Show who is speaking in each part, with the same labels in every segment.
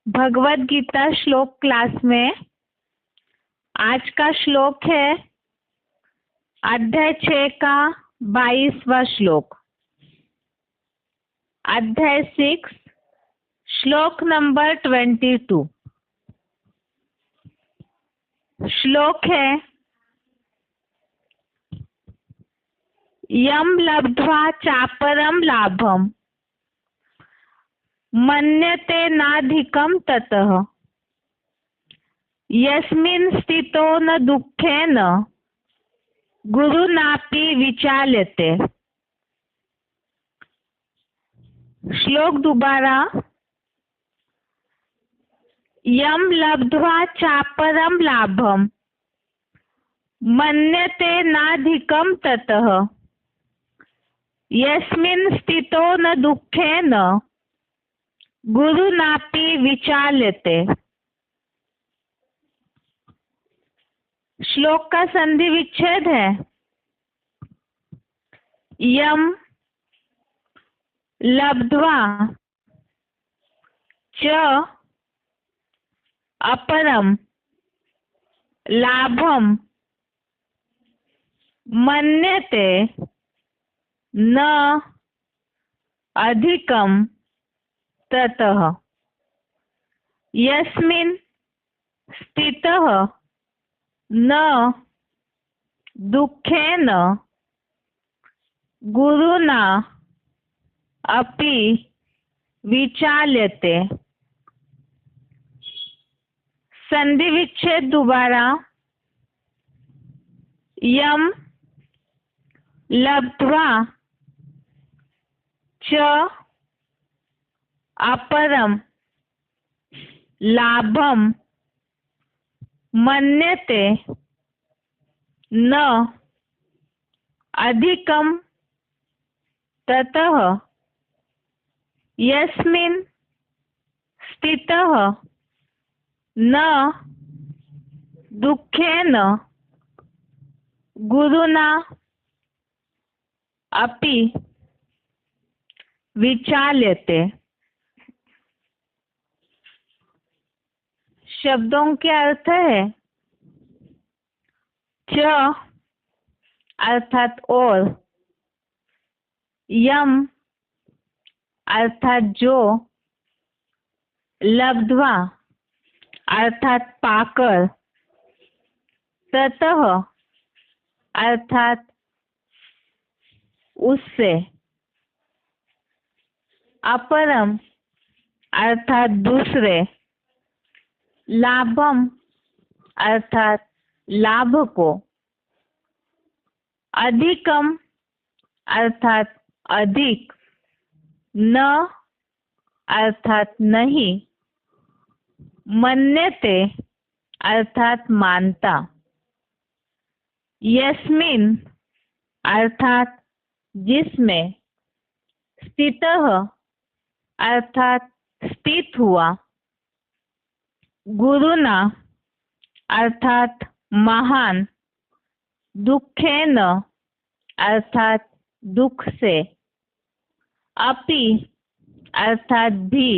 Speaker 1: भगवत गीता श्लोक क्लास में आज का श्लोक है अध्याय 6 का 22वां श्लोक। अध्याय 6 श्लोक नंबर 22। श्लोक है यम लब्ध्वा चापरम लाभम मन्यते नाधिकं ततः यस्मिन् स्थितो न दुःखेन गुरुनापि विचाल्यते। श्लोक दोबारा। यम लब्ध्वा चापरम लाभम मन्यते नाधिकं ततः यस्मिन् स्थितो न दुःखेन गुरुनापि विचाल्यते। श्लोक का संधि विच्छेद है यम लब्ध्वा च अपरम लाभम मन्यते न अधिकम ततः यस्मिन् स्थितः न दुःखेन गुरुना अपि विचाल्यते। संधि विच्छेद दोबारा। यम लब्ध्वा च अपरम लाभम मन्यते न अधिकम ततः यस्मिन् स्थितः न दुःखेन गुरुना अपि विचाल्यते। शब्दों के अर्थ है च अर्थात और, यम अर्थात जो, लब्ध्वा अर्थात पाकर, ततः अर्थात उससे, अपरम अर्थात दूसरे, लाभम अर्थात लाभ को, अधिकम अर्थात अधिक, न अर्थात नहीं, मन्यते अर्थात मानता, यस्मिन अर्थात जिसमें, स्थितः अर्थात स्थित हुआ, गुरुना अर्थात महान, दुःखेन अर्थात दुख से, अपि अर्थात भी,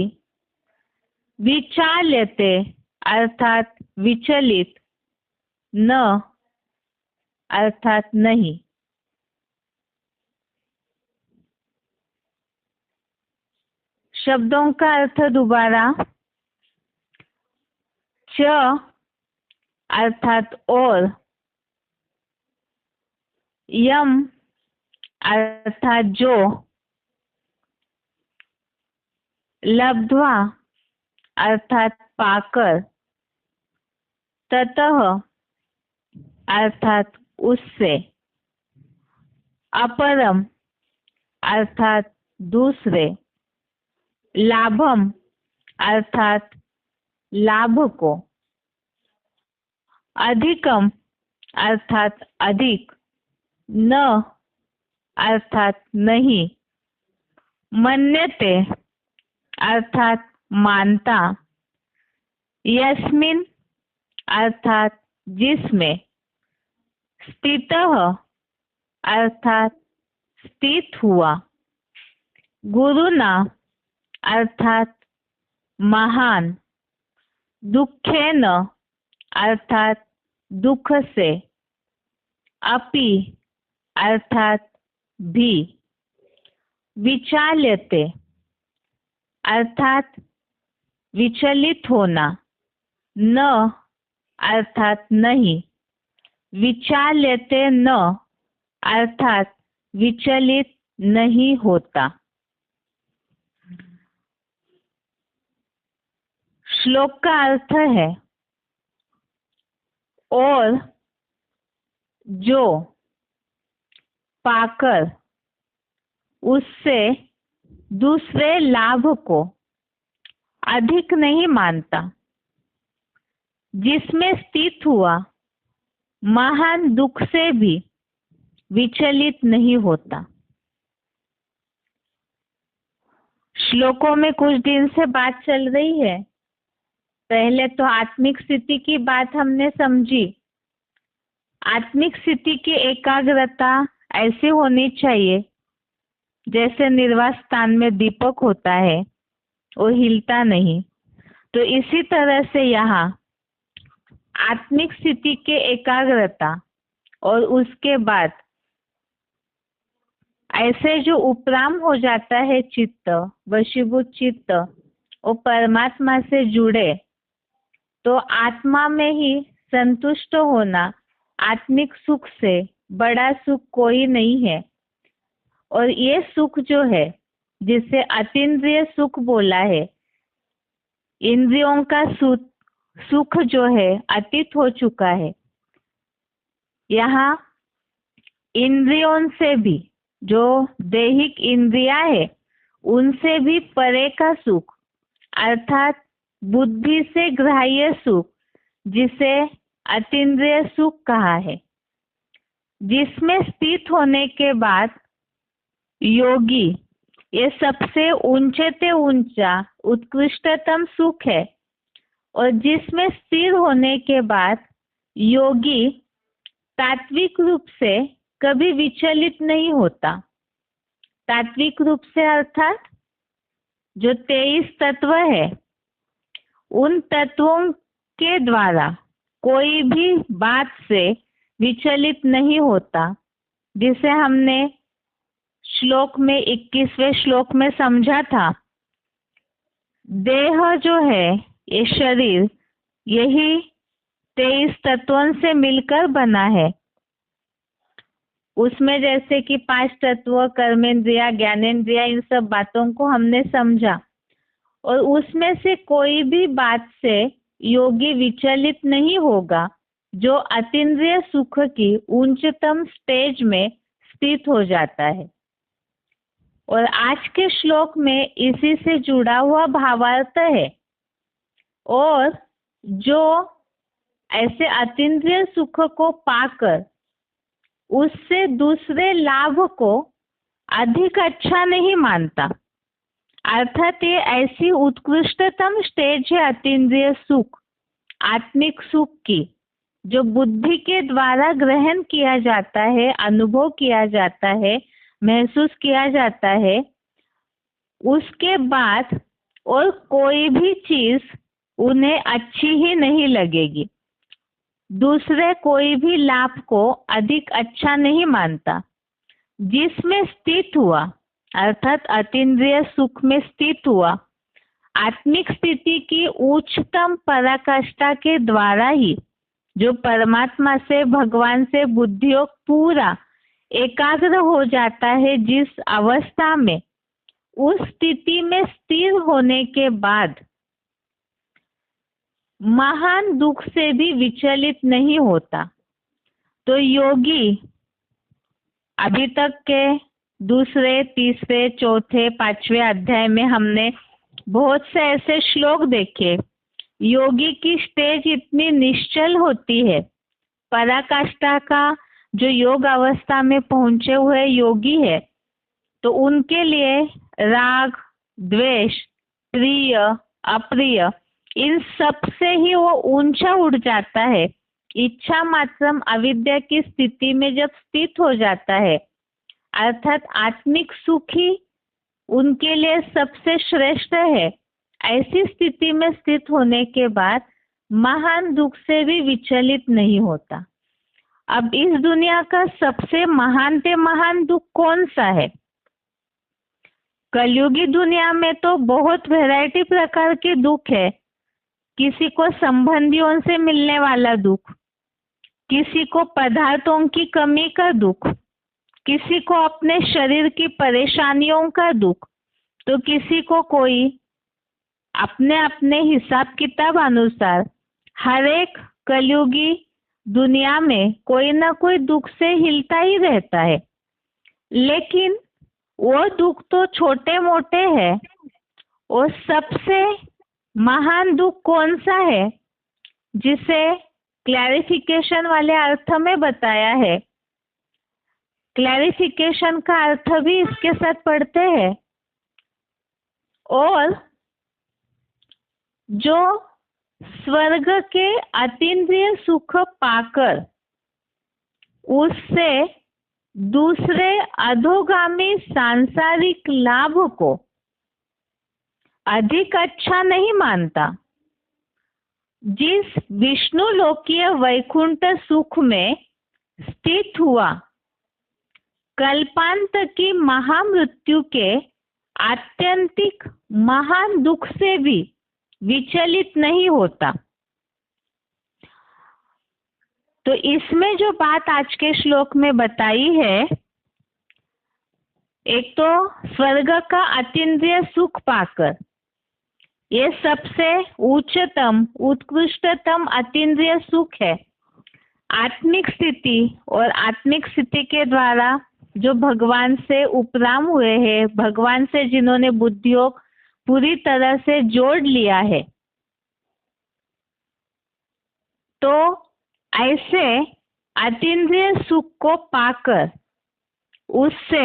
Speaker 1: विचाल्यते अर्थात विचलित, न अर्थात नहीं। शब्दों का अर्थ दोबारा। च अर्थात और, यम अर्थात जो, लब्ध्वा अर्थात पाकर, ततः अर्थात उससे, अपरम अर्थात दूसरे, लाभम अर्थात लाभ को, अधिकम अर्थात अधिक, न अर्थात नहीं, मन्यते अर्थात मानता, यस्मिन अर्थात जिसमें, स्थितः अर्थात स्थित हुआ, गुरुना अर्थात महान, दुखेन अर्थात दुख से, अपि अर्थात भी, विचाल्यते अर्थात विचलित होना, न अर्थात नहीं, विचाल्यते न अर्थात विचलित नहीं होता। श्लोक का अर्थ है और जो पाकर उससे दूसरे लाभ को अधिक नहीं मानता, जिसमें स्थित हुआ महान दुख से भी विचलित नहीं होता। श्लोकों में कुछ दिन से बात चल रही है। पहले तो आत्मिक स्थिति की बात हमने समझी। आत्मिक स्थिति की एकाग्रता ऐसी होनी चाहिए जैसे निर्वात स्थान में दीपक होता है, वो हिलता नहीं। तो इसी तरह से यहाँ आत्मिक स्थिति के एकाग्रता और उसके बाद ऐसे जो उपराम हो जाता है चित्त, वशीभूत चित्त, वो परमात्मा से जुड़े तो आत्मा में ही संतुष्ट होना, आत्मिक सुख से बड़ा सुख कोई नहीं है। और ये सुख जो है जिसे अतीन्द्रिय सुख बोला है, इंद्रियों का सुख जो है अतीत हो चुका है। यहाँ इंद्रियों से भी, जो दैहिक इंद्रिया है उनसे भी परे का सुख अर्थात बुद्धि से ग्राह्य सुख, जिसे अतीन्द्रिय सुख कहा है, जिसमें स्थित होने के बाद योगी ये सबसे ऊंचे से ऊंचा उत्कृष्टतम सुख है। और जिसमें स्थिर होने के बाद योगी तात्विक रूप से कभी विचलित नहीं होता। तात्विक रूप से अर्थात जो 23 तत्व है, उन तत्वों के द्वारा कोई भी बात से विचलित नहीं होता, जिसे हमने श्लोक में 21वें श्लोक में समझा था। देह जो है, ये शरीर, यही 23 तत्वों से मिलकर बना है। उसमें जैसे कि 5 तत्व, कर्मेंद्रिया, ज्ञानेंद्रिया, इन सब बातों को हमने समझा। और उसमें से कोई भी बात से योगी विचलित नहीं होगा जो अतीन्द्रिय सुख की उच्चतम स्टेज में स्थित हो जाता है। और आज के श्लोक में इसी से जुड़ा हुआ भावार्थ है। और जो ऐसे अतीन्द्रिय सुख को पाकर उससे दूसरे लाभ को अधिक अच्छा नहीं मानता, अर्थात ये ऐसी उत्कृष्टतम स्टेज है अतीन्द्रिय सुख, आत्मिक सुख की, जो बुद्धि के द्वारा ग्रहण किया जाता है, अनुभव किया जाता है, महसूस किया जाता है। उसके बाद और कोई भी चीज उन्हें अच्छी ही नहीं लगेगी, दूसरे कोई भी लाभ को अधिक अच्छा नहीं मानता। जिसमें स्थित हुआ अर्थात अतीन्द्रिय सुख में स्थित हुआ, आत्मिक स्थिति की उच्चतम पराकाष्ठा के द्वारा ही जो परमात्मा से, भगवान से बुद्धियोग पूरा एकाग्र हो जाता है, जिस अवस्था में उस स्थिति में स्थिर होने के बाद महान दुख से भी विचलित नहीं होता। तो योगी अभी तक के दूसरे, तीसरे, चौथे, 5वें अध्याय में हमने बहुत से ऐसे श्लोक देखे। योगी की स्टेज इतनी निश्चल होती है, पराकाष्ठा का जो योग अवस्था में पहुंचे हुए योगी है, तो उनके लिए राग, द्वेष, प्रिय, अप्रिय, इन सब से ही वो ऊंचा उठ जाता है। इच्छा मात्रम अविद्या की स्थिति में जब स्थित हो जाता है, अर्थात आत्मिक सुख ही उनके लिए सबसे श्रेष्ठ है। ऐसी स्थिति में स्थित होने के बाद महान दुख से भी विचलित नहीं होता। अब इस दुनिया का सबसे महान से महान दुख कौन सा है? कलयुगी दुनिया में तो बहुत वैरायटी प्रकार के दुख है। किसी को संबंधियों से मिलने वाला दुख, किसी को पदार्थों की कमी का दुख, किसी को अपने शरीर की परेशानियों का दुख, तो किसी को कोई अपने अपने हिसाब किताब अनुसार हर एक कलयुगी दुनिया में कोई ना कोई दुख से हिलता ही रहता है। लेकिन वो दुख तो छोटे मोटे हैं, और सबसे महान दुख कौन सा है जिसे क्लैरिफिकेशन वाले अर्थ में बताया है। क्लैरिफिकेशन का अर्थ भी इसके साथ पढ़ते हैं। और जो स्वर्ग के अतीन्द्रिय सुख पाकर उससे दूसरे अधोगामी सांसारिक लाभ को अधिक अच्छा नहीं मानता, जिस विष्णु लोकीय वैकुंठ सुख में स्थित हुआ कल्पांत की महामृत्यु के आत्यंतिक महान दुख से भी विचलित नहीं होता। तो इसमें जो बात आज के श्लोक में बताई है, एक तो स्वर्ग का अतीन्द्रिय सुख पाकर, ये सबसे उच्चतम उत्कृष्टतम अतीन्द्रिय सुख है। आत्मिक स्थिति और आत्मिक स्थिति के द्वारा जो भगवान से उपराम हुए हैं, भगवान से जिन्होंने बुद्धियों पूरी तरह से जोड़ लिया है, तो ऐसे अतीन्द्रिय सुख को पाकर उससे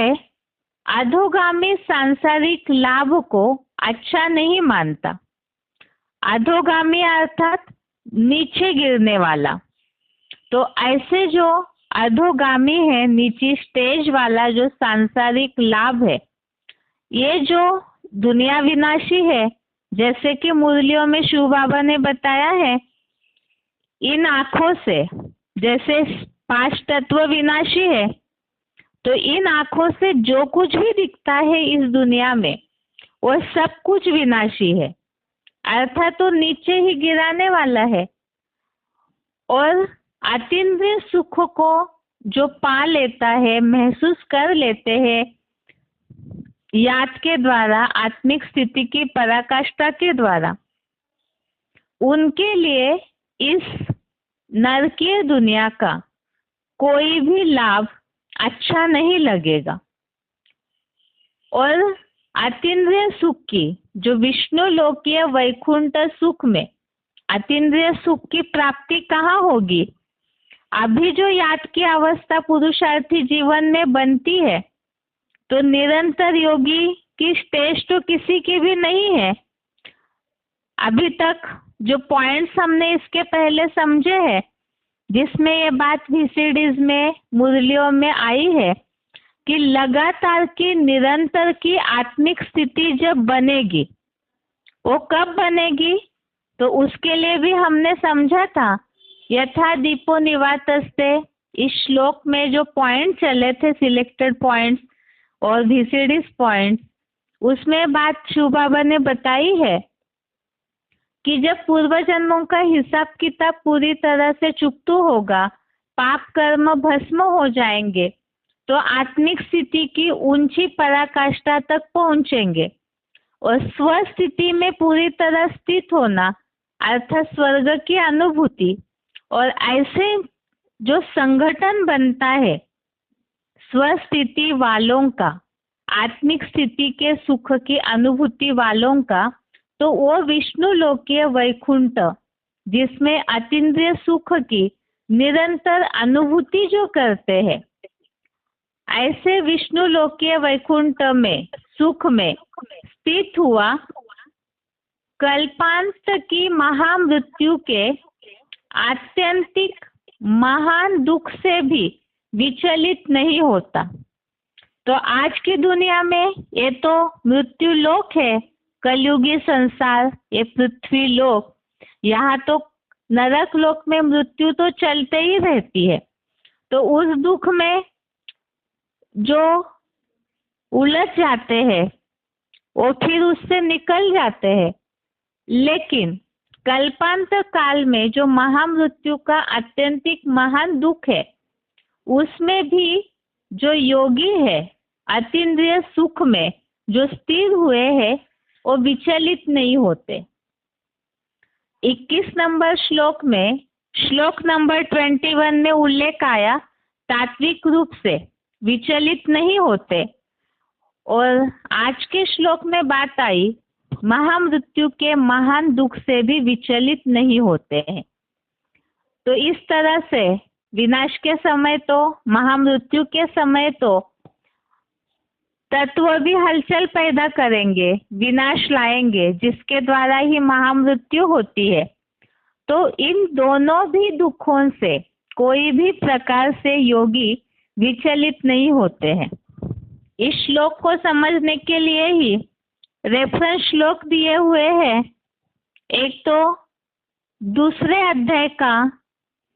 Speaker 1: अधोगामी सांसारिक लाभ को अच्छा नहीं मानता। अधोगामी अर्थात नीचे गिरने वाला। तो ऐसे जो अधोगामी है, नीचे स्टेज वाला जो सांसारिक लाभ है, ये जो दुनिया विनाशी है, जैसे कि मुरलियों में शिव बाबा ने बताया है, इन आँखों से जैसे 5 तत्व विनाशी है, तो इन आँखों से जो कुछ भी दिखता है इस दुनिया में वो सब कुछ विनाशी है, अर्थात तो नीचे ही गिराने वाला है। और अतीन्द्रिय सुख को जो पा लेता है, महसूस कर लेते हैं याद के द्वारा, आत्मिक स्थिति की पराकाष्ठा के द्वारा, उनके लिए इस नरकीय दुनिया का कोई भी लाभ अच्छा नहीं लगेगा। और अतीन्द्रिय सुख की जो विष्णु लोकीय वैकुंठ सुख में अतीन्द्रिय सुख की प्राप्ति कहाँ होगी? अभी जो याद की अवस्था पुरुषार्थी जीवन में बनती है, तो निरंतर योगी की स्टेज तो किसी की भी नहीं है। अभी तक जो पॉइंट्स हमने इसके पहले समझे हैं, जिसमें ये बात VCDs में मुरलियों में आई है कि लगातार की निरंतर की आत्मिक स्थिति जब बनेगी, वो कब बनेगी? तो उसके लिए भी हमने समझा था, यथा दीपो निवातस्ते, इस श्लोक में जो पॉइंट चले थे, सिलेक्टेड पॉइंट्स और VCDs पॉइंट्स, उसमें बात शिव बाबा ने बताई है कि जब पूर्व जन्मों का हिसाब किताब पूरी तरह से चुकता होगा, पाप कर्म भस्म हो जाएंगे, तो आत्मिक स्थिति की ऊंची पराकाष्ठा तक पहुंचेंगे। और स्वस्थिति में पूरी तरह स्थित होना अर्थात स्वर्ग की अनुभूति। और ऐसे जो संगठन बनता है स्वस्थिति वालों का, आत्मिक स्थिति के सुख की अनुभूति वालों का, तो वो विष्णु लोकीय वैकुंठ, जिसमें अतीन्द्रिय सुख की निरंतर अनुभूति जो करते हैं, ऐसे विष्णु लोकीय वैकुंठ में सुख में स्थित हुआ कल्पांत की महामृत्यु के आत्यंतिक महान दुख से भी विचलित नहीं होता। तो आज की दुनिया में ये तो मृत्यु लोक है, कलयुगी संसार, ये पृथ्वी लोक, यहाँ तो नरक लोक में मृत्यु तो चलते ही रहती है। तो उस दुख में जो उलझ जाते हैं वो फिर उससे निकल जाते हैं, लेकिन कल्पांतर काल में जो महामृत्यु का अत्यंतिक महान दुख है, उसमें भी जो योगी है अतीन्द्रिय सुख में जो स्थिर हुए हैं वो विचलित नहीं होते। 21 नंबर श्लोक में, श्लोक नंबर 21 में उल्लेख आया तात्विक रूप से विचलित नहीं होते, और आज के श्लोक में बात आई महामृत्यु के महान दुख से भी विचलित नहीं होते हैं। तो इस तरह से विनाश के समय तो, महामृत्यु के समय तो तत्व भी हलचल पैदा करेंगे, विनाश लाएंगे, जिसके द्वारा ही महामृत्यु होती है। तो इन दोनों भी दुखों से कोई भी प्रकार से योगी विचलित नहीं होते हैं। इस श्लोक को समझने के लिए ही रेफरेंस श्लोक दिए हुए हैं। एक तो दूसरे अध्याय का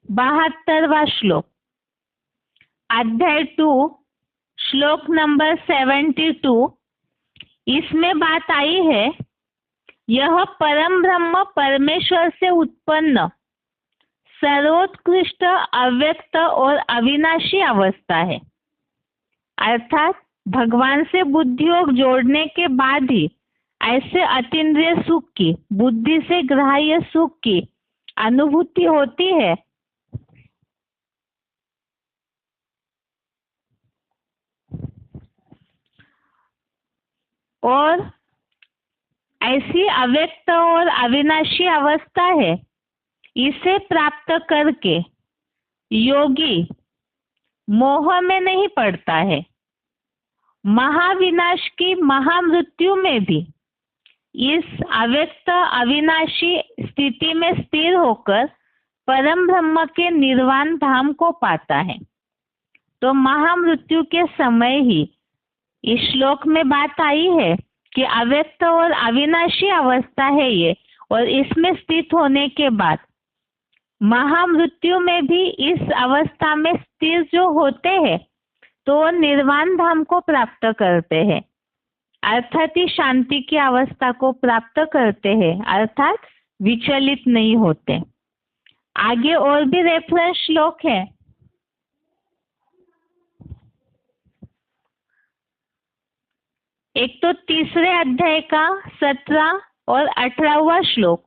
Speaker 1: 72वां श्लोक, अध्याय 2 श्लोक नंबर 72, इसमें बात आई है यह परम ब्रह्म परमेश्वर से उत्पन्न सर्वोत्कृष्ट अव्यक्त और अविनाशी अवस्था है। अर्थात भगवान से बुद्धि योग जोड़ने के बाद ही ऐसे अतीन्द्रिय सुख की, बुद्धि से ग्राह्य सुख की अनुभूति होती है। और ऐसी अव्यक्त और अविनाशी अवस्था है, इसे प्राप्त करके योगी मोह में नहीं पड़ता है। महाविनाश की महामृत्यु में भी इस अव्यक्त अविनाशी स्थिति में स्थिर होकर परम ब्रह्म के निर्वाण धाम को पाता है। तो महामृत्यु के समय ही इस श्लोक में बात आई है कि अव्यक्त और अविनाशी अवस्था है ये, और इसमें स्थित होने के बाद महामृत्यु में भी इस अवस्था में स्थिर जो होते हैं तो निर्वाण धाम को प्राप्त करते हैं, अर्थात ही शांति की अवस्था को प्राप्त करते हैं, अर्थात विचलित नहीं होते। आगे और भी रेफरेंस श्लोक है। एक तो तीसरे अध्याय का 17 और 18वां श्लोक,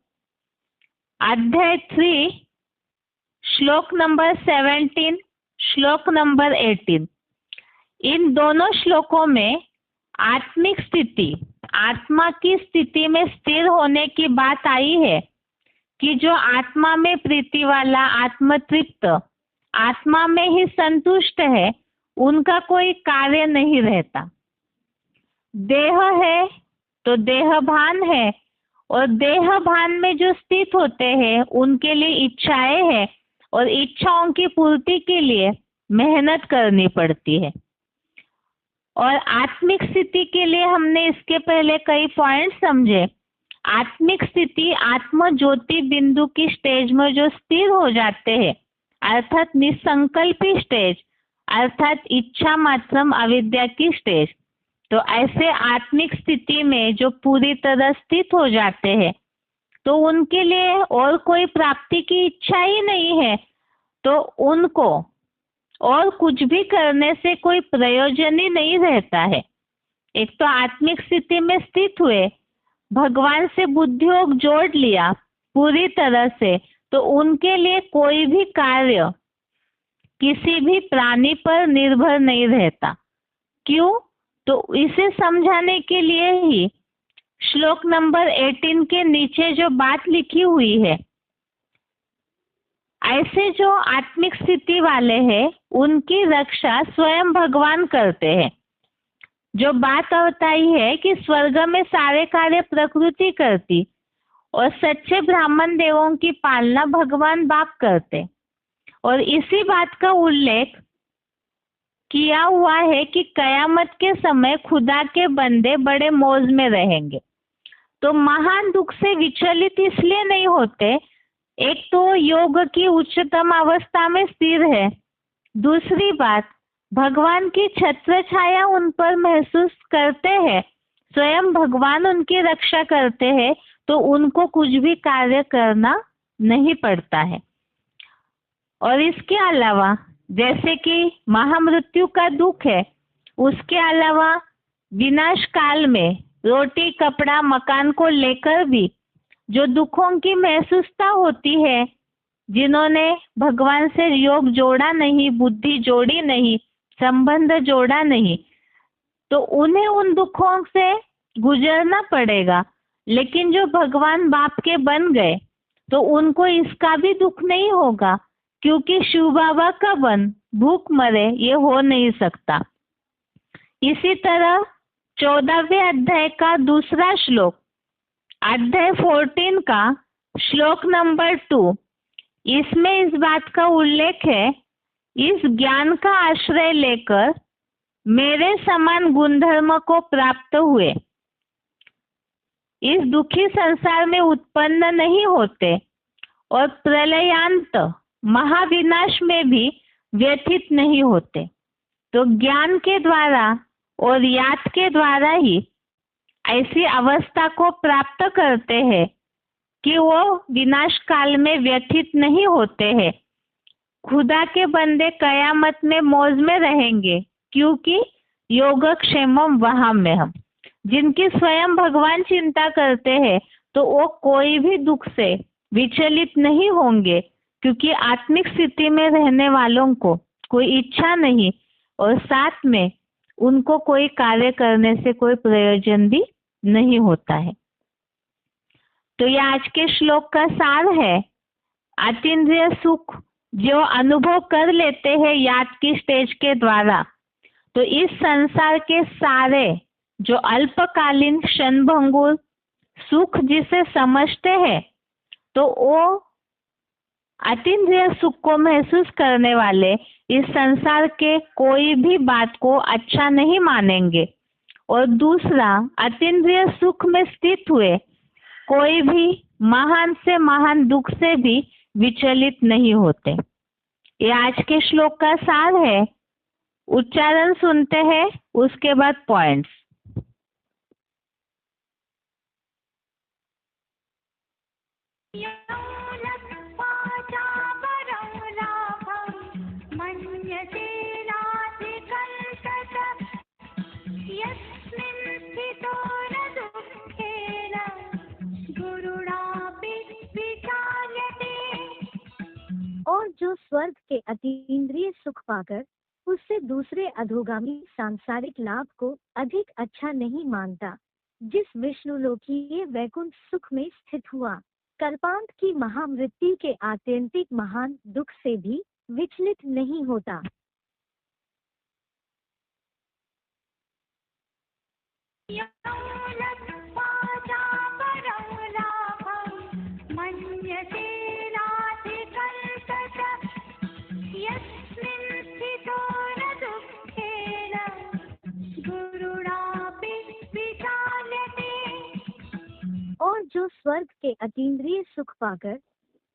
Speaker 1: अध्याय 3 श्लोक नंबर 17, श्लोक नंबर 18। इन दोनों श्लोकों में आत्मिक स्थिति, आत्मा की स्थिति में स्थिर होने की बात आई है कि जो आत्मा में प्रीति वाला, आत्मतृप्त, आत्मा में ही संतुष्ट है, उनका कोई कार्य नहीं रहता। देह है तो देह भान है, और देह भान में जो स्थित होते हैं उनके लिए इच्छाएं हैं, और इच्छाओं की पूर्ति के लिए मेहनत करनी पड़ती है। और आत्मिक स्थिति के लिए हमने इसके पहले कई पॉइंट समझे। आत्मिक स्थिति आत्म ज्योति बिंदु की स्टेज में जो स्थिर हो जाते हैं, अर्थात निसंकल्पी स्टेज, अर्थात इच्छा मात्रम अविद्या की स्टेज। तो ऐसे आत्मिक स्थिति में जो पूरी तरह स्थित हो जाते हैं तो उनके लिए और कोई प्राप्ति की इच्छा ही नहीं है, तो उनको और कुछ भी करने से कोई प्रयोजन ही नहीं रहता है। एक तो आत्मिक स्थिति में स्थित हुए, भगवान से बुद्धि योग जोड़ लिया पूरी तरह से, तो उनके लिए कोई भी कार्य किसी भी प्राणी पर निर्भर नहीं रहता। क्यों? तो इसे समझाने के लिए ही श्लोक नंबर 18 के नीचे जो बात लिखी हुई है, ऐसे जो आत्मिक स्थिति वाले हैं उनकी रक्षा स्वयं भगवान करते हैं। जो बात बताई है कि स्वर्ग में सारे कार्य प्रकृति करती और सच्चे ब्राह्मण देवों की पालना भगवान बाप करते, और इसी बात का उल्लेख किया हुआ है कि कयामत के समय खुदा के बंदे बड़े मौज में रहेंगे। तो महान दुख से विचलित इसलिए नहीं होते, एक तो योग की उच्चतम अवस्था में स्थिर है, दूसरी बात भगवान की छत्र छाया उन पर महसूस करते हैं, स्वयं भगवान उनकी रक्षा करते हैं, तो उनको कुछ भी कार्य करना नहीं पड़ता है। और इसके अलावा जैसे कि महामृत्यु का दुख है, उसके अलावा विनाश काल में रोटी कपड़ा मकान को लेकर भी जो दुखों की महसूसता होती है, जिन्होंने भगवान से योग जोड़ा नहीं, बुद्धि जोड़ी नहीं, संबंध जोड़ा नहीं, तो उन्हें उन दुखों से गुजरना पड़ेगा। लेकिन जो भगवान बाप के बन गए तो उनको इसका भी दुख नहीं होगा, क्योंकि शिव बाबा का बन भूख मरे ये हो नहीं सकता। इसी तरह 14वें अध्याय का दूसरा श्लोक, अध्याय 14 का श्लोक नंबर 2, इसमें इस बात का उल्लेख है, इस ज्ञान का आश्रय लेकर मेरे समान गुणधर्म को प्राप्त हुए इस दुखी संसार में उत्पन्न नहीं होते और प्रलयांत महाविनाश में भी व्यथित नहीं होते। तो ज्ञान के द्वारा और याद के द्वारा ही ऐसी अवस्था को प्राप्त करते हैं कि वो विनाश काल में व्यथित नहीं होते हैं। खुदा के बंदे कयामत में मौज में रहेंगे, क्योंकि योगक्षेमम वहाम्यहम्, जिनकी स्वयं भगवान चिंता करते हैं तो वो कोई भी दुख से विचलित नहीं होंगे, क्योंकि आत्मिक स्थिति में रहने वालों को कोई इच्छा नहीं और साथ में उनको कोई कार्य करने से कोई प्रयोजन भी नहीं होता है। तो ये आज के श्लोक का सार है। अतीन्द्रिय सुख जो अनुभव कर लेते हैं याद की स्टेज के द्वारा, तो इस संसार के सारे जो अल्पकालीन क्षणभंगुर सुख जिसे समझते हैं, तो वो अतीन्द्रिय सुख को महसूस करने वाले इस संसार के कोई भी बात को अच्छा नहीं मानेंगे। और दूसरा, अतीन्द्रिय सुख में स्थित हुए कोई भी महान से महान दुख से भी विचलित नहीं होते। ये आज के श्लोक का सार है। उच्चारण सुनते हैं, उसके बाद पॉइंट्स।
Speaker 2: और जो स्वर्ग के अतीन्द्रिय सुख पाकर उससे दूसरे अधोगामी सांसारिक लाभ को अधिक अच्छा नहीं मानता, जिस विष्णुलोकीय वैकुंठ सुख में स्थित हुआ कल्पांत की महामृत्यु के आत्यंतिक महान दुख से भी विचलित नहीं होता। और जो स्वर्ग के अतीन्द्रिय सुख पाकर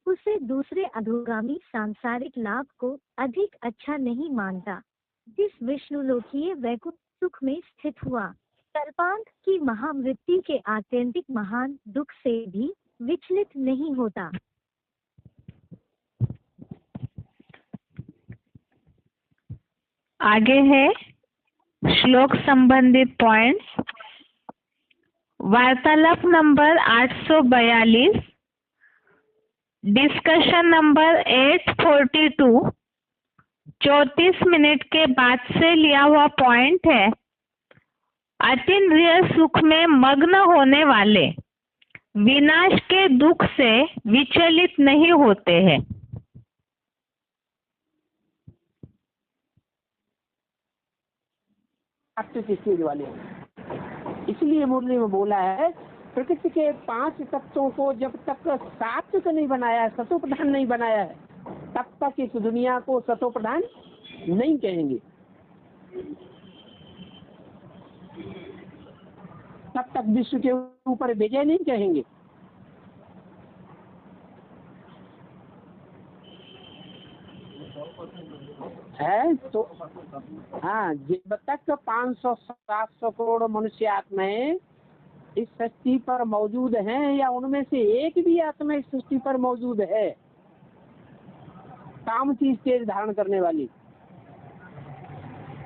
Speaker 2: उसे दूसरे अधोगामी सांसारिक लाभ को अधिक अच्छा नहीं मानता, जिस विष्णुलोकीय वैकुंठ सुख में स्थित हुआ कल्पांत की महामृत्यु के आत्यंतिक महान दुख से भी विचलित नहीं होता।
Speaker 1: आगे है श्लोक संबंधित पॉइंट्स। वार्तालाप नंबर 842, डिस्कशन नंबर 842, 34 मिनट के बाद से लिया हुआ पॉइंट है। अतीन्द्रिय सुख में मग्न होने वाले विनाश के दुख से विचलित नहीं होते हैं।
Speaker 3: स्टेज वाले, इसलिए मुरली में बोला है प्रकृति के 5 तत्वों को जब तक सात्विक नहीं बनाया है, सतो प्रधान नहीं बनाया है, तब तक इस दुनिया को सतो प्रधान नहीं कहेंगे। तब तक विश्व के ऊपर विजय नहीं कहेंगे। है तो हाँ, जब तक 500-700 करोड़ मनुष्य आत्माएं इस सृष्टि पर मौजूद हैं, या उनमें से एक भी आत्मा इस सृष्टि पर मौजूद है काम की स्टेज धारण करने वाली,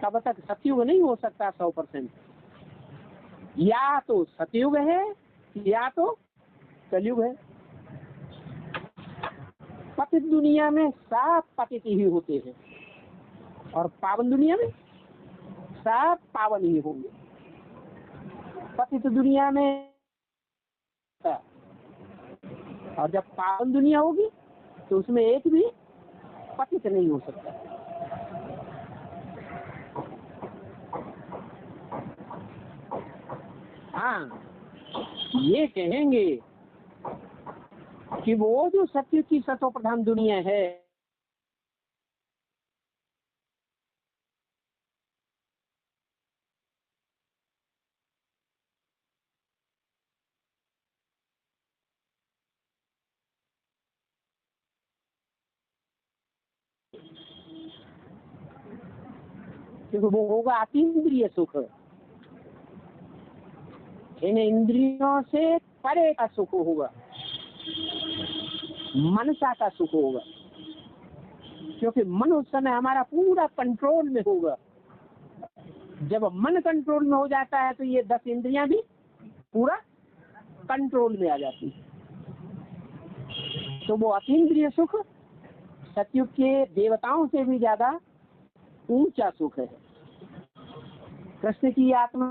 Speaker 3: तब तक सतयुग नहीं हो सकता 100%। या तो सतयुग है या तो कलयुग है। पतित दुनिया में सब पतित ही होते हैं और पावन दुनिया में सब पावन ही होंगे। पतित दुनिया में और जब पावन दुनिया होगी तो उसमें एक भी पतित नहीं हो सकता। हाँ, ये कहेंगे कि वो जो सत्य की सतो प्रधान दुनिया है, क्योंकि वो होगा अतीन्द्रिय सुख, इन इंद्रियों से परे का सुख होगा, मनसा का सुख होगा। क्योंकि मन उस समय हमारा पूरा कंट्रोल में होगा। जब मन कंट्रोल में हो जाता है तो ये 10 इंद्रियां भी पूरा कंट्रोल में आ जाती है। तो वो अतीन्द्रिय सुख सतयुग के देवताओं से भी ज्यादा ऊंचा सुख है। कृष्ण की आत्मा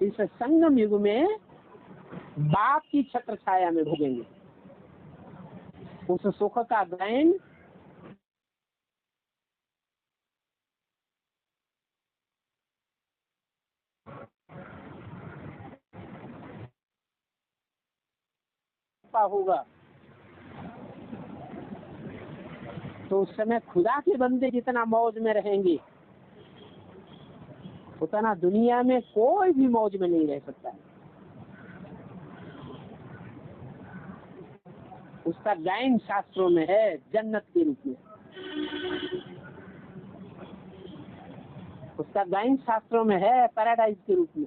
Speaker 3: इस संगम युग में बाप की छत्र छाया में भोगेंगे। उस सुख का गायन होगा। तो उस समय खुदा के बंदे जितना मौज में रहेंगे उतना दुनिया में कोई भी मौज में नहीं रह सकता है। उसका गायन शास्त्रों में है जन्नत के रूप में, उसका गायन शास्त्रों में है पैराडाइज के रूप में,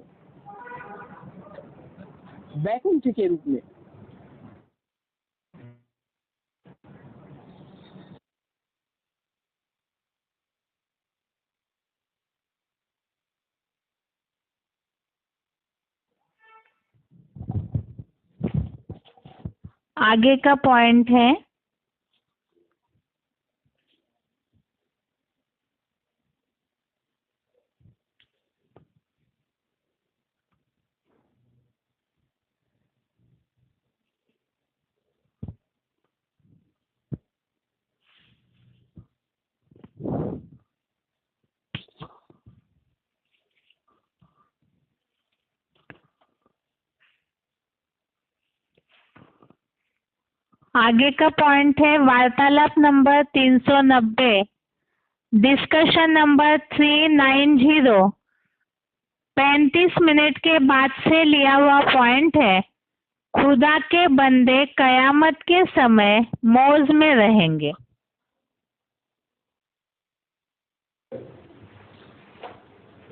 Speaker 3: वैकुंठ के रूप में।
Speaker 1: आगे का पॉइंट है वार्तालाप नंबर 390, डिस्कशन नंबर 390। 35 मिनट के बाद से लिया हुआ पॉइंट है। खुदा के बंदे कयामत के समय मौज में रहेंगे।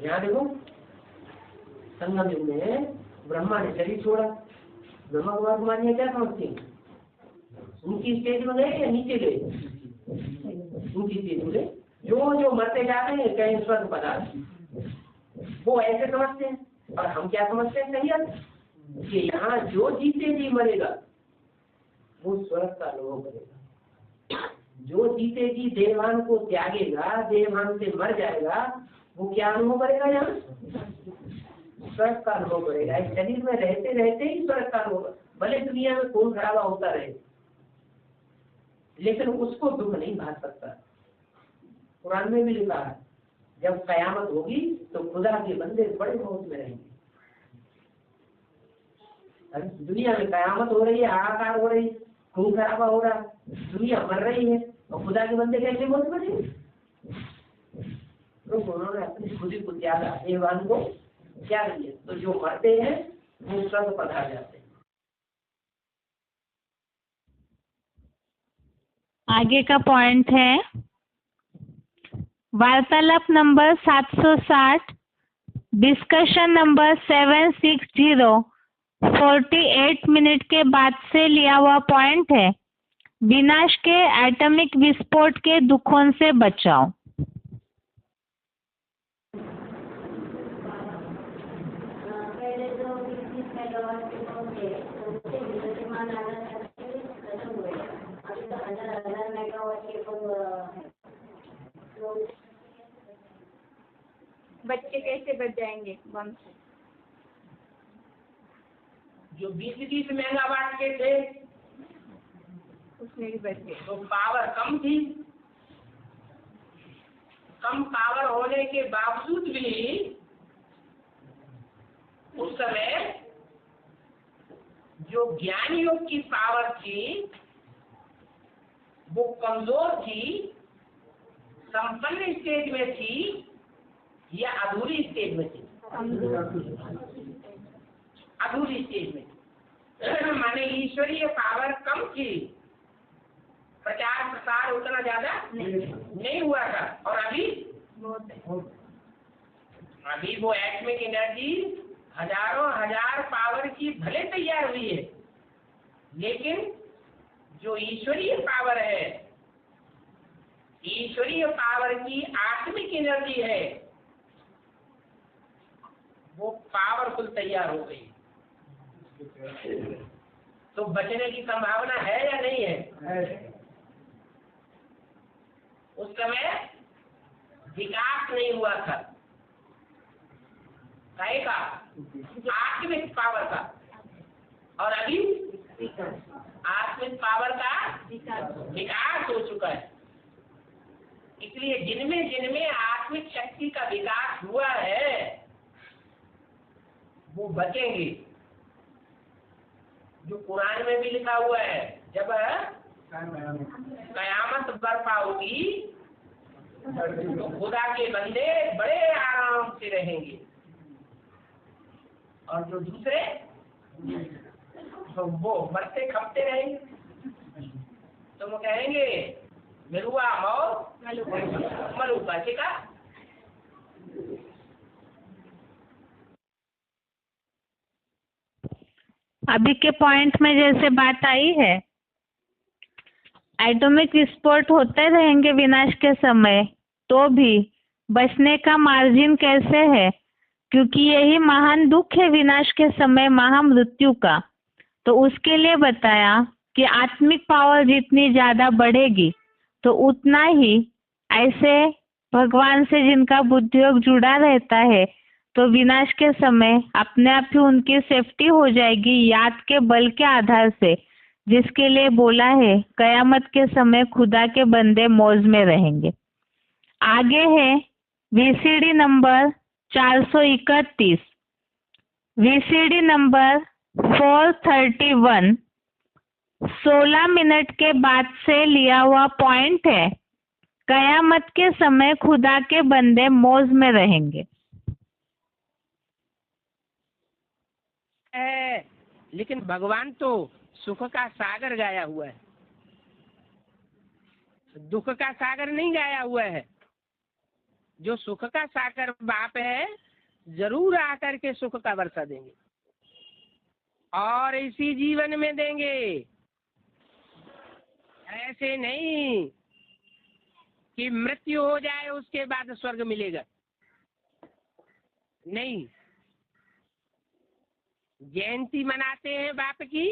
Speaker 3: यहाँ देखो, संगम युग में ब्रह्मा ने शरीर छोड़ा। ब्रह्मा कुमार कुमारियाँ क्या समझती हैं? ऊंची स्टेज में गए या नीचे गए? ऊंची स्टेज में गए। जो मरते जा रहे हैं कहीं स्वर्ग पदार्थ, वो ऐसे समझते हैं। और हम क्या समझते हैं? सही है कि यहाँ जो जीते जी मरेगा वो स्वर्ग का अनुभव करेगा। जो जीते जी देवान को त्यागेगा, देवान से मर जाएगा, वो क्या अनुभव करेगा? यहाँ स्वर्ग का अनुभव करेगा। इस शरीर में रहते रहते ही स्वर्ग का अनुभव। भले दुनिया में खून खराबा होता रहे, लेकिन उसको दुख नहीं भाग सकता। कुरान में भी लिखा है जब कयामत होगी तो खुदा के बंदे बड़े मौज में रहेंगे। दुनिया में कयामत हो रही है, हाहाकार हो रही, खून खराबा हो रहा, दुनिया मर रही है और खुदा के बंदे कैसे बोल पड़े? तो उन्होंने अपनी खुदी को त्यागा, भगवान को त्याग दिया। तो जो मरते हैं वो स्वर्ग पधार जाते हैं।
Speaker 1: आगे का पॉइंट है वार्तालाप नंबर 760, डिस्कशन नंबर 760, 48 मिनट के बाद से लिया हुआ पॉइंट है, विनाश के एटॉमिक विस्फोट के दुखों से बचाओ।
Speaker 4: बच्चे कैसे बच जाएंगे बम से?
Speaker 3: जो 20-30 मेगावाट के थे
Speaker 4: उसमें भी बच गए।
Speaker 3: तो पावर कम थी। कम पावर होने के बावजूद भी उस समय जो ज्ञान योग की पावर थी वो कमजोर थी, संपन्न स्टेज में थी या अधूरी स्टेज में थी? अधूरी स्टेज में। माने ईश्वरीय पावर कम थी, प्रचार प्रसार उतना ज्यादा नहीं हुआ था। और अभी वो एटॉमिक एनर्जी हजारों हजार पावर की भले तैयार हुई है, लेकिन जो ईश्वरीय पावर है, ईश्वरीय पावर की आत्मिक एनर्जी है, वो पावरफुल तैयार हो गई। तो बचने की संभावना है या नहीं है? उस समय विकास नहीं हुआ था काय का? आत्मिक पावर का। और अभी आत्मिक पावर का विकास हो चुका है। इसलिए जिनमें आत्मिक शक्ति का विकास हुआ है वो बचेंगे। जो कुरान में भी लिखा हुआ है, जब कयामत बर्पा होगी तो खुदा के बंदे बड़े आराम से रहेंगे, और जो दूसरे तो वो मरते खपते रहेंगे। तो वो कहेंगे मेरुआ मलूका ठीक है।
Speaker 1: अभी के पॉइंट में जैसे बात आई है, एटॉमिक विस्फोट होते रहेंगे विनाश के समय, तो भी बचने का मार्जिन कैसे है? क्योंकि यही महान दुख है विनाश के समय, महामृत्यु का। तो उसके लिए बताया कि आत्मिक पावर जितनी ज्यादा बढ़ेगी तो उतना ही ऐसे भगवान से जिनका बुद्धियोग जुड़ा रहता है, तो विनाश के समय अपने आप ही उनकी सेफ्टी हो जाएगी याद के बल के आधार से, जिसके लिए बोला है कयामत के समय खुदा के बंदे मौज में रहेंगे। आगे है VCD number 431, VCD number 431, 16 minute के बाद से लिया हुआ पॉइंट है, कयामत के समय खुदा के बंदे मौज में रहेंगे।
Speaker 3: लेकिन भगवान तो सुख का सागर गाया हुआ है, दुख का सागर नहीं गाया हुआ है। जो सुख का सागर बाप है जरूर आकर के सुख का वर्षा देंगे और इसी जीवन में देंगे। ऐसे नहीं कि मृत्यु हो जाए उसके बाद स्वर्ग मिलेगा, नहीं। जयंती मनाते हैं बाप की,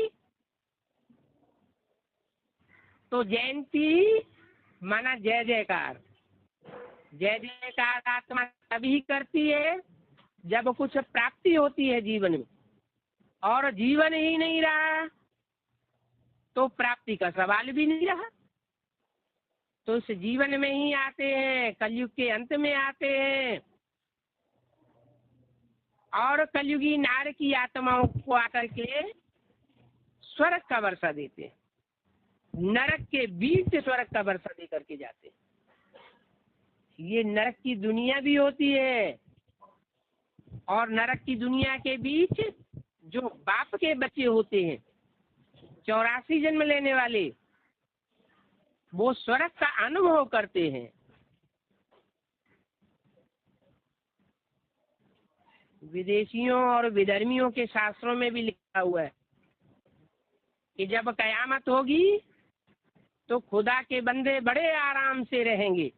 Speaker 3: तो जयंती माना जय जयकार। जय जयकार आत्मा तभी करती है जब कुछ प्राप्ति होती है जीवन में, और जीवन ही नहीं रहा तो प्राप्ति का सवाल भी नहीं रहा। तो इस जीवन में ही आते हैं, कलयुग के अंत में आते हैं, और कलयुगी नार की आत्माओं को आकर के स्वर्ग का वर्षा देते हैं। नरक के बीच से स्वर्ग का वर्षा दे करके जाते हैं। ये नरक की दुनिया भी होती है, और नरक की दुनिया के बीच जो बाप के बच्चे होते हैं 84 जन्म लेने वाले, वो स्वर्ग का अनुभव करते हैं। विदेशियों और विधर्मियों के शास्त्रों में भी लिखा हुआ है कि जब कयामत होगी तो खुदा के बंदे बड़े आराम से रहेंगे।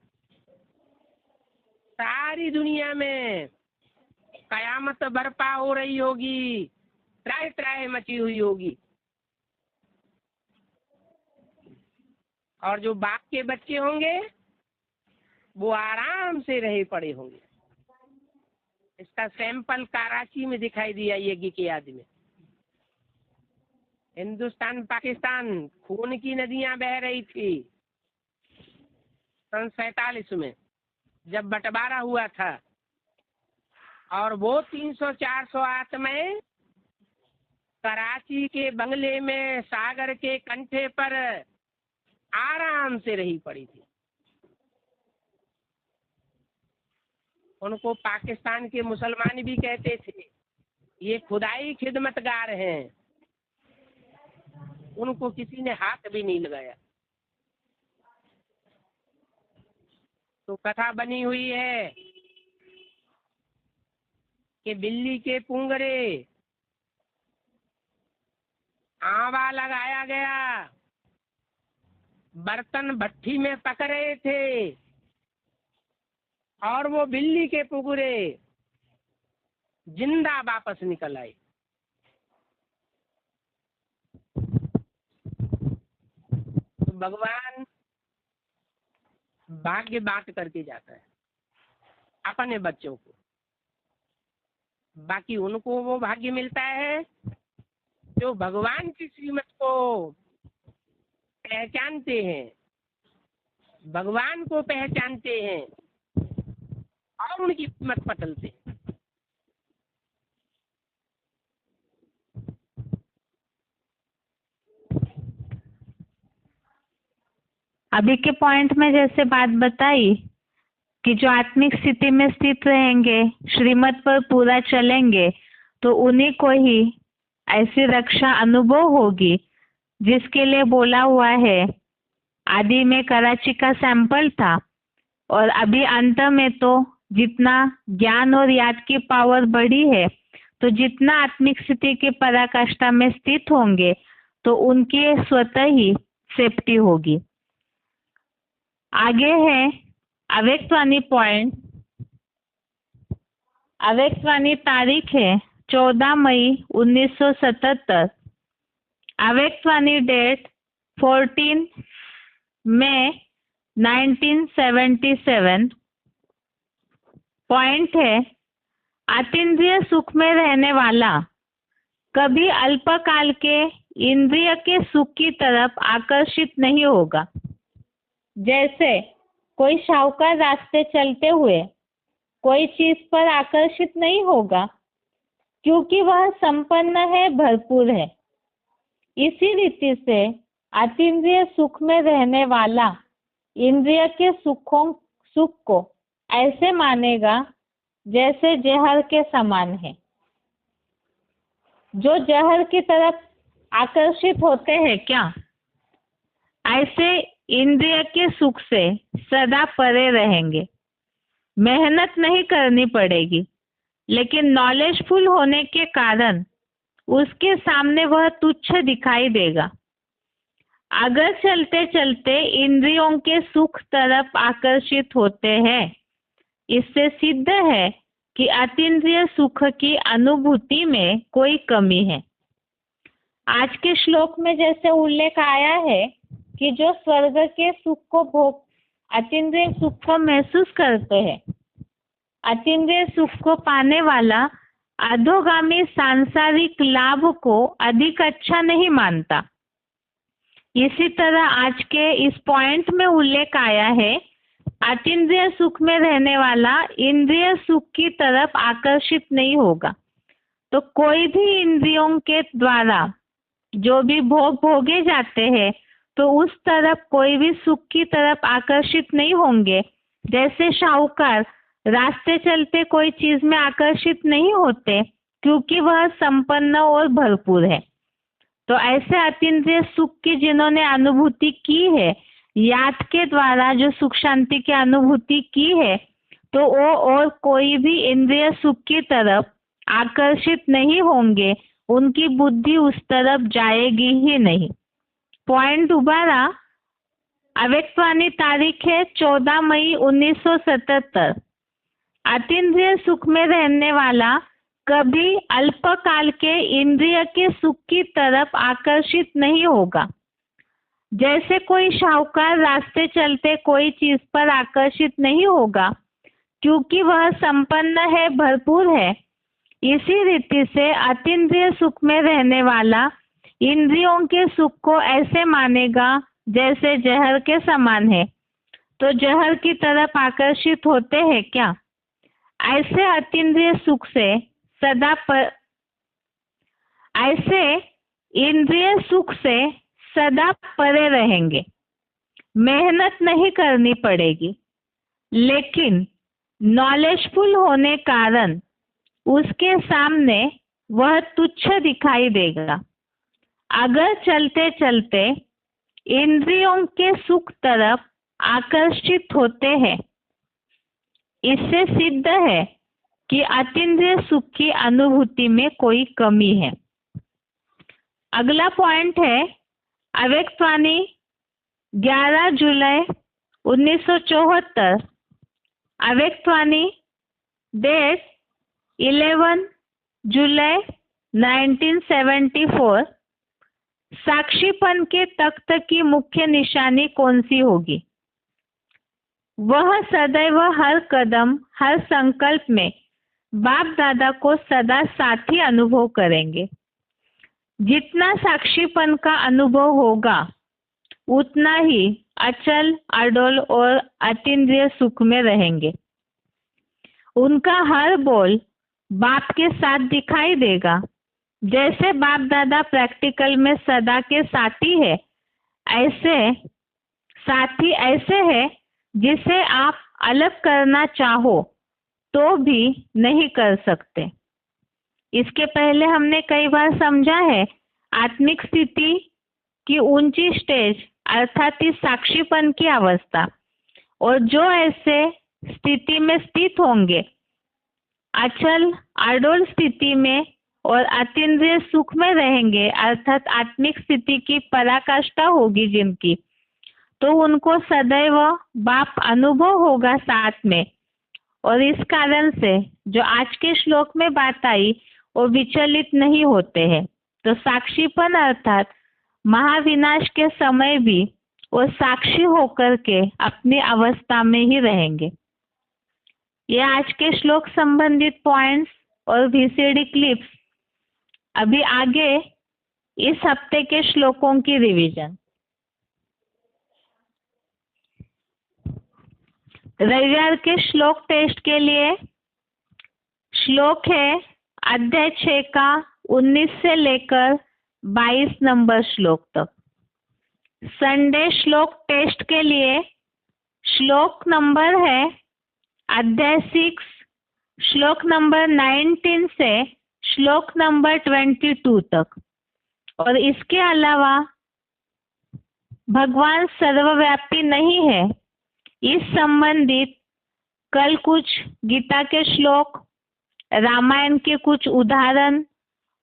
Speaker 3: सारी दुनिया में कयामत बर्पा हो रही होगी, त्राहि त्राहि मची हुई होगी, और जो बाप के बच्चे होंगे वो आराम से रहे पड़े होंगे। इसका सैंपल कराची में दिखाई दिया यज्ञ के याद में। हिंदुस्तान पाकिस्तान खून की नदियां बह रही थी सन 47 में जब बंटवारा हुआ था, और वो 300-400 आत्माएं कराची के बंगले में सागर के कंठे पर आराम से रही पड़ी थी। उनको पाकिस्तान के मुसलमान भी कहते थे ये खुदाई खिदमतगार हैं, उनको किसी ने हाथ भी नहीं लगाया। तो कथा बनी हुई है कि बिल्ली के पुंगरे आवा लगाया गया, बर्तन भट्टी में पक रहे थे, और वो बिल्ली के पुंगरे जिंदा वापस निकल आए। तो भगवान भाग्य बांट करके जाता है अपने बच्चों को, बाकी उनको वो भाग्य मिलता है जो भगवान की श्रीमत को पहचानते हैं, भगवान को पहचानते हैं और उनकी कीमत पटलते हैं।
Speaker 1: अभी के पॉइंट में जैसे बात बताई कि जो आत्मिक स्थिति में स्थित रहेंगे, श्रीमत पर पूरा चलेंगे, तो उन्हीं को ही ऐसी रक्षा अनुभव होगी जिसके लिए बोला हुआ है। आदि में कराची का सैंपल था, और अभी अंत में तो जितना ज्ञान और याद की पावर बढ़ी है, तो जितना आत्मिक स्थिति के पराकाष्ठा में स्थित होंगे तो उनकी स्वतः ही सेफ्टी होगी। आगे है अव्यक्तवाणी पॉइंट। अव्यक्तवाणी तारीख है 14 मई 1977। अव्यक्तवाणी डेट 14 मई 1977। पॉइंट है अतीन्द्रिय सुख में रहने वाला कभी अल्पकाल के इंद्रिय के सुख की तरफ आकर्षित नहीं होगा। जैसे कोई शाहूकार रास्ते चलते हुए कोई चीज पर आकर्षित नहीं होगा क्योंकि वह संपन्न है, भरपूर है। इसी रीति से अतीन्द्रिय सुख में रहने वाला इंद्रिय के सुख को ऐसे मानेगा जैसे जहर के समान है। जो जहर की तरफ आकर्षित होते हैं क्या, ऐसे इंद्रिय के सुख से सदा परे रहेंगे। मेहनत नहीं करनी पड़ेगी, लेकिन नॉलेजफुल होने के कारण उसके सामने वह तुच्छ दिखाई देगा। अगर चलते चलते इंद्रियों के सुख तरफ आकर्षित होते हैं, इससे सिद्ध है कि अतीन्द्रिय सुख की अनुभूति में कोई कमी है। आज के श्लोक में जैसे उल्लेख आया है कि जो स्वर्ग के सुख को भोग, अतीन्द्रिय सुख को महसूस करते हैं, अतीन्द्रिय सुख को पाने वाला अधोगामी सांसारिक लाभ को अधिक अच्छा नहीं मानता। इसी तरह आज के इस पॉइंट में उल्लेख आया है, अतीन्द्रिय सुख में रहने वाला इंद्रिय सुख की तरफ आकर्षित नहीं होगा। तो कोई भी इंद्रियों के द्वारा जो भी भोग भोगे जाते हैं, तो उस तरफ कोई भी सुख की तरफ आकर्षित नहीं होंगे। जैसे शाहूकार रास्ते चलते कोई चीज में आकर्षित नहीं होते क्योंकि वह संपन्न और भरपूर है। तो ऐसे अतीन्द्रिय सुख की जिन्होंने अनुभूति की है, याद के द्वारा जो सुख शांति की अनुभूति की है, तो वो और कोई भी इंद्रिय सुख की तरफ आकर्षित नहीं होंगे, उनकी बुद्धि उस तरफ जाएगी ही नहीं। पॉइंट दोबारा, अव्यक्तवाणी तारीख है 14 मई 1977। अतीन्द्रिय सुख में रहने वाला कभी अल्पकाल के इंद्रिय के सुख की तरफ आकर्षित नहीं होगा। जैसे कोई शाहूकार रास्ते चलते कोई चीज पर आकर्षित नहीं होगा क्योंकि वह संपन्न है, भरपूर है। इसी रीति से अतीन्द्रिय सुख में रहने वाला इंद्रियों के सुख को ऐसे मानेगा जैसे जहर के समान है, तो जहर की तरफ आकर्षित होते हैं क्या? ऐसे अतीन्द्रिय सुख से ऐसे इंद्रिय सुख से सदा परे रहेंगे। मेहनत नहीं करनी पड़ेगी, लेकिन नॉलेजफुल होने कारण उसके सामने वह तुच्छ दिखाई देगा। अगर चलते चलते इंद्रियों के सुख तरफ आकर्षित होते हैं, इससे सिद्ध है कि अतीन्द्रिय सुख की अनुभूति में कोई कमी है। अगला पॉइंट है अव्यक्तवाणी 11 जुलाई 1974, अव्यक्तवाणी डेट 11 जुलाई 1974। साक्षीपन के तख्त की मुख्य निशानी कौन सी होगी? वह सदैव हर कदम हर संकल्प में बाप दादा को सदा साथी अनुभव करेंगे। जितना साक्षीपन का अनुभव होगा उतना ही अचल, अडोल और अतीन्द्रिय सुख में रहेंगे। उनका हर बोल बाप के साथ दिखाई देगा। जैसे बाप दादा प्रैक्टिकल में सदा के साथी है, ऐसे साथी ऐसे है जिसे आप अलग करना चाहो तो भी नहीं कर सकते। इसके पहले हमने कई बार समझा है, आत्मिक स्थिति की ऊंची स्टेज अर्थात इस साक्षीपन की अवस्था, और जो ऐसे स्थिति में स्थित होंगे, अचल अडोल स्थिति में और अतीन्द्रिय सुख में रहेंगे, अर्थात आत्मिक स्थिति की पराकाष्ठा होगी जिनकी, तो उनको सदैव बाप अनुभव होगा साथ में। और इस कारण से जो आज के श्लोक में बात आई वो विचलित नहीं होते हैं। तो साक्षीपन अर्थात महाविनाश के समय भी वो साक्षी होकर के अपनी अवस्था में ही रहेंगे। ये आज के श्लोक संबंधित पॉइंट्स और वीसीडी क्लिप्स। अभी आगे इस हफ्ते के श्लोकों की रिवीजन। रविवार के श्लोक टेस्ट के लिए श्लोक है अध्याय 6 का 19 से लेकर 22 नंबर श्लोक तक। संडे श्लोक टेस्ट के लिए श्लोक नंबर है अध्याय 6 श्लोक नंबर 19 से श्लोक नंबर 22 तक। और इसके अलावा भगवान सर्वव्यापी नहीं है, इस संबंधित कल कुछ गीता के श्लोक, रामायण के कुछ उदाहरण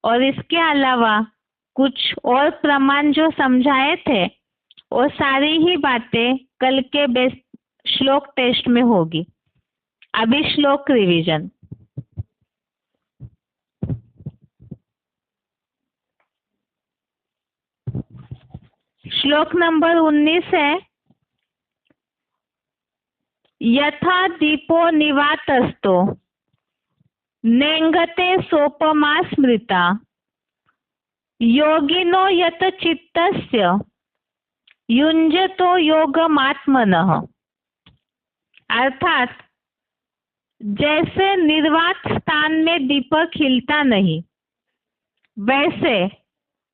Speaker 1: और इसके अलावा कुछ और प्रमाण जो समझाए थे, वो सारी ही बातें कल के श्लोक टेस्ट में होगी। अभी श्लोक रिवीजन। श्लोक नंबर 19 है यथा दीपो निवातस्तो नेंगते सोपमा स्मृता योगिनो यत चित्तस्य युञ्जतो योगमात्मनः। अर्थात जैसे निर्वात स्थान में दीपक हिलता नहीं, वैसे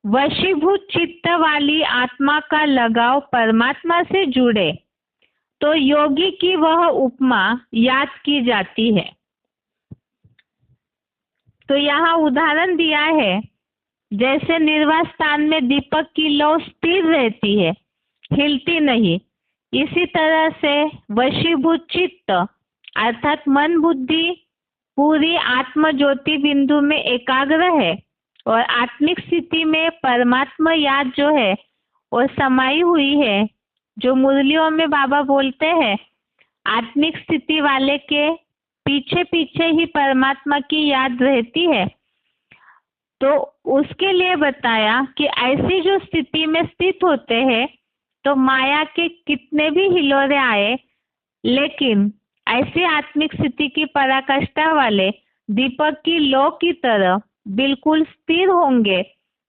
Speaker 1: वशीभूत चित्त वाली आत्मा का लगाव परमात्मा से जुड़े तो योगी की वह उपमा याद की जाती है। तो यहाँ उदाहरण दिया है, जैसे निर्वात स्थान में दीपक की लौ स्थिर रहती है, हिलती नहीं, इसी तरह से वशीभूत चित्त अर्थात मन बुद्धि पूरी आत्म ज्योति बिंदु में एकाग्र है और आत्मिक स्थिति में परमात्मा याद जो है वो समाई हुई है। जो मुरलियों में बाबा बोलते हैं, आत्मिक स्थिति वाले के पीछे पीछे ही परमात्मा की याद रहती है। तो उसके लिए बताया कि ऐसी जो स्थिति में स्थित होते हैं तो माया के कितने भी हिलोरे आए, लेकिन ऐसी आत्मिक स्थिति की पराकाष्ठा वाले दीपक की लौ की तरह बिल्कुल स्थिर होंगे।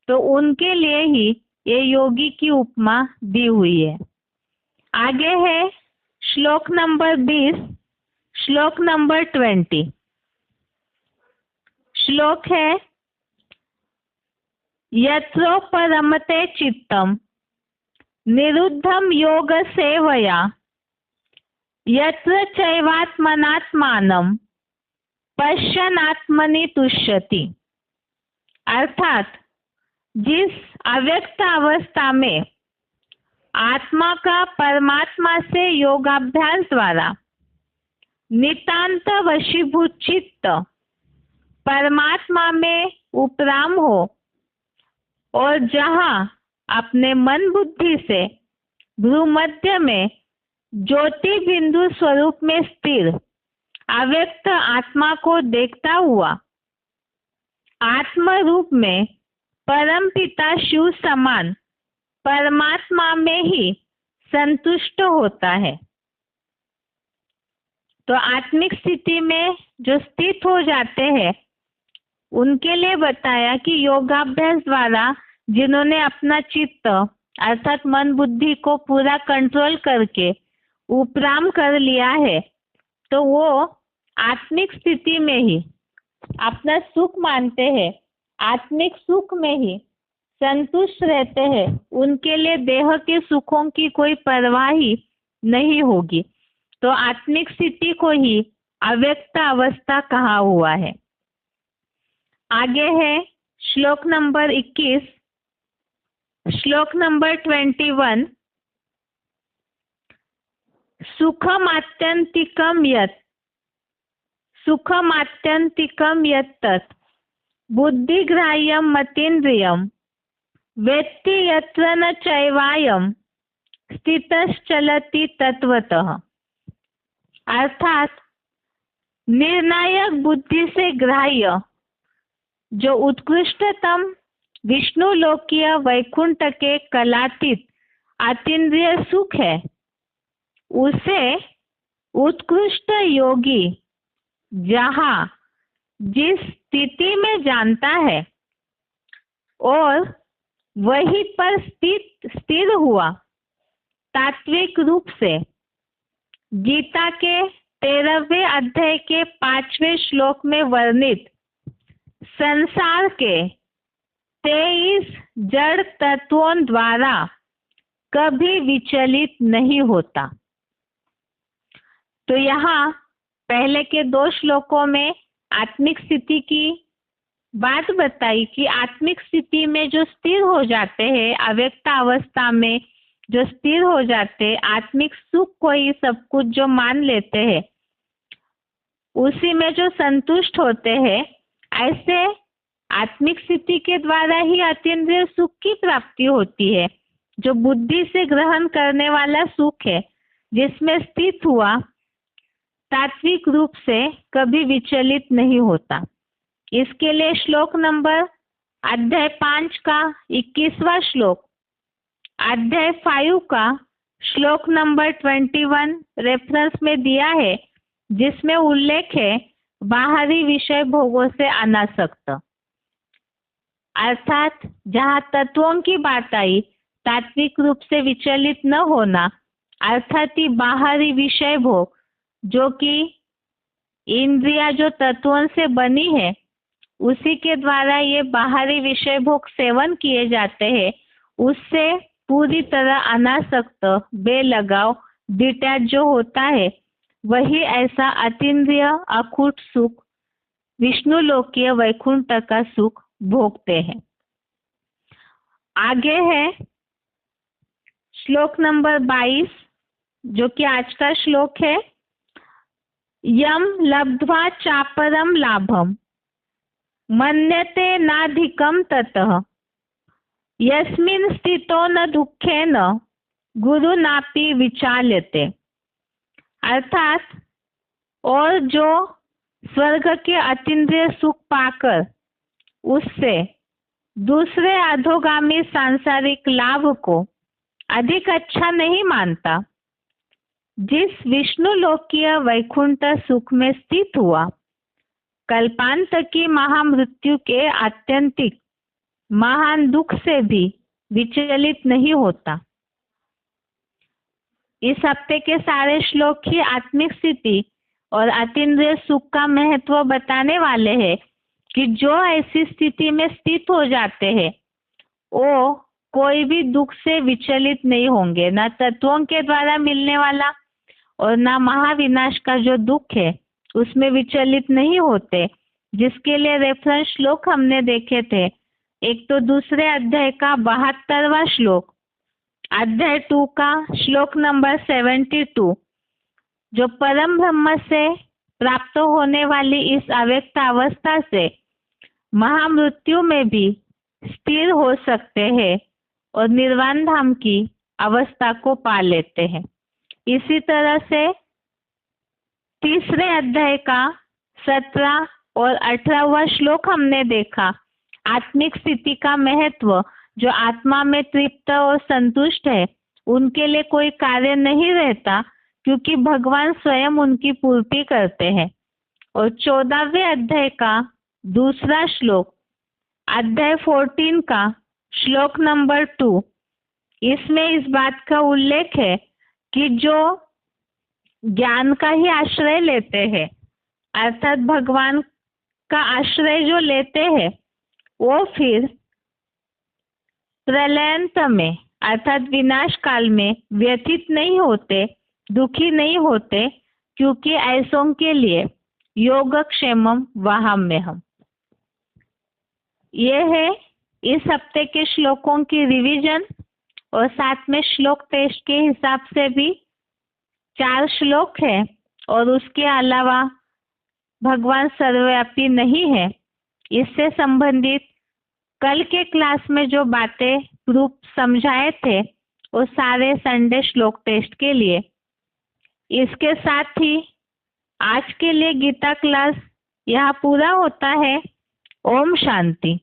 Speaker 1: तो उनके लिए ही ये योगी की उपमा दी हुई है। आगे है श्लोक नंबर 20, श्लोक नंबर 20। श्लोक है, यत्रोपरमते चित्तम निरुद्धम योग सेवया यत्र चैवात्मनात्मानं पश्यन्नात्मनि तुष्यति। अर्थात जिस अव्यक्त अवस्था में आत्मा का परमात्मा से योगाभ्यास द्वारा नितांत वशीभूत चित्त परमात्मा में उपराम हो और जहाँ अपने मन बुद्धि से भ्रूमध्य में ज्योति बिंदु स्वरूप में स्थिर अव्यक्त आत्मा को देखता हुआ आत्म रूप में परम पिता शिव समान परमात्मा में ही संतुष्ट होता है। तो आत्मिक स्थिति में जो स्थित हो जाते हैं उनके लिए बताया कि योगाभ्यास द्वारा जिन्होंने अपना चित्त अर्थात मन बुद्धि को पूरा कंट्रोल करके उपराम कर लिया है, तो वो आत्मिक स्थिति में ही अपना सुख मानते हैं, आत्मिक सुख में ही संतुष्ट रहते हैं। उनके लिए देह के सुखों की कोई परवाह ही नहीं होगी। तो आत्मिक स्थिति को ही अव्यक्त अवस्था कहा हुआ है। आगे है श्लोक नंबर 21, श्लोक नंबर 21। सुखमात्यंतिकम यत् सुखमात्यंतिकम यत्तत् बुद्धिग्राह्यं मतीन्द्रियं वेत्ति यत्र न चैवायं स्थितश्चलति तत्वतः। अर्थात निर्णायक बुद्धि से ग्राह्य जो उत्कृष्टतम विष्णु लोकीय वैकुंठ के कलातीत अतीन्द्रिय सुख है, उसे उत्कृष्ट योगी जहाँ जिस स्थिति में जानता है और वहीं पर स्थिर हुआ तात्विक रूप से गीता के 13वें अध्याय के 5वें श्लोक में वर्णित संसार के 23 जड़ तत्वों द्वारा कभी विचलित नहीं होता। तो यहाँ पहले के 2 श्लोकों में आत्मिक स्थिति की बात बताई कि आत्मिक स्थिति में जो स्थिर हो जाते हैं, अव्यक्त अवस्था में जो स्थिर हो जाते, आत्मिक सुख को ही सब कुछ जो मान लेते हैं, उसी में जो संतुष्ट होते हैं, ऐसे आत्मिक स्थिति के द्वारा ही अतीन्द्रिय सुख की प्राप्ति होती है। जो बुद्धि से ग्रहण करने वाला सुख है, जिसमें स्थित हुआ तात्विक रूप से कभी विचलित नहीं होता। इसके लिए श्लोक नंबर अध्याय 5 का 21वां श्लोक, अध्याय 5 का श्लोक नंबर 21 रेफरेंस में दिया है, जिसमें उल्लेख है बाहरी विषय भोगों से अनासक्त। अर्थात जहाँ तत्वों की बात आई, तात्विक रूप से विचलित न होना, अर्थात ही बाहरी विषय भोग जो कि इंद्रिया जो तत्वों से बनी है उसी के द्वारा ये बाहरी विषय भोग सेवन किए जाते हैं, उससे पूरी तरह अनासक्त, बेलगाव, डिटैच जो होता है, वही ऐसा अतीन्द्रिय अखूट सुख, विष्णु लोकीय वैकुंठ का सुख भोगते हैं। आगे है श्लोक नंबर 22, जो कि आज का श्लोक है। यम लब्ध्वा चापरम लाभम मन्यते नाधिकम ततः यस्मिन् स्थितो न दुखेन गुरुनापि विचाल्यते। अर्थात और जो स्वर्ग के अतीन्द्रिय सुख पाकर उससे दूसरे अधोगामी सांसारिक लाभ को अधिक अच्छा नहीं मानता, जिस विष्णु लोकीय वैकुंठ सुख में स्थित हुआ, कल्पांत की महामृत्यु के आत्यंतिक महान दुख से भी विचलित नहीं होता। इस हफ्ते के सारे श्लोक ही आत्मिक स्थिति और अतीन्द्रिय सुख का महत्व बताने वाले हैं कि जो ऐसी स्थिति में स्थित हो जाते हैं वो कोई भी दुख से विचलित नहीं होंगे, न तत्वों के द्वारा मिलने वाला और न महाविनाश का जो दुख है उसमें विचलित नहीं होते, जिसके लिए रेफरेंस श्लोक हमने देखे थे। एक तो दूसरे अध्याय का 72वां श्लोक, अध्याय 2 का श्लोक नंबर 72, जो परम ब्रह्म से प्राप्त होने वाली इस अव्यक्त अवस्था से महामृत्यु में भी स्थिर हो सकते हैं और निर्वाण धाम की अवस्था को पा लेते हैं। इसी तरह से तीसरे अध्याय का 17 और 18वां श्लोक हमने देखा, आत्मिक स्थिति का महत्व। जो आत्मा में तृप्त और संतुष्ट है उनके लिए कोई कार्य नहीं रहता, क्योंकि भगवान स्वयं उनकी पूर्ति करते हैं। और 14वें अध्याय का दूसरा श्लोक, अध्याय 14 का श्लोक नंबर 2, इसमें इस बात का उल्लेख है कि जो ज्ञान का ही आश्रय लेते हैं, अर्थात भगवान का आश्रय जो लेते हैं, वो फिर प्रलयंत में अर्थात विनाश काल में व्यथित नहीं होते, दुखी नहीं होते, क्योंकि ऐसों के लिए योगक्षेमम वहाम्यहम्। ये है इस हफ्ते के श्लोकों की रिवीजन, और साथ में श्लोक टेस्ट के हिसाब से भी 4 श्लोक है, और उसके अलावा भगवान सर्वव्यापी नहीं है, इससे संबंधित कल के क्लास में जो बातें प्रूफ समझाए थे वो सारे संडे श्लोक टेस्ट के लिए। इसके साथ ही आज के लिए गीता क्लास यहाँ पूरा होता है। ओम शांति।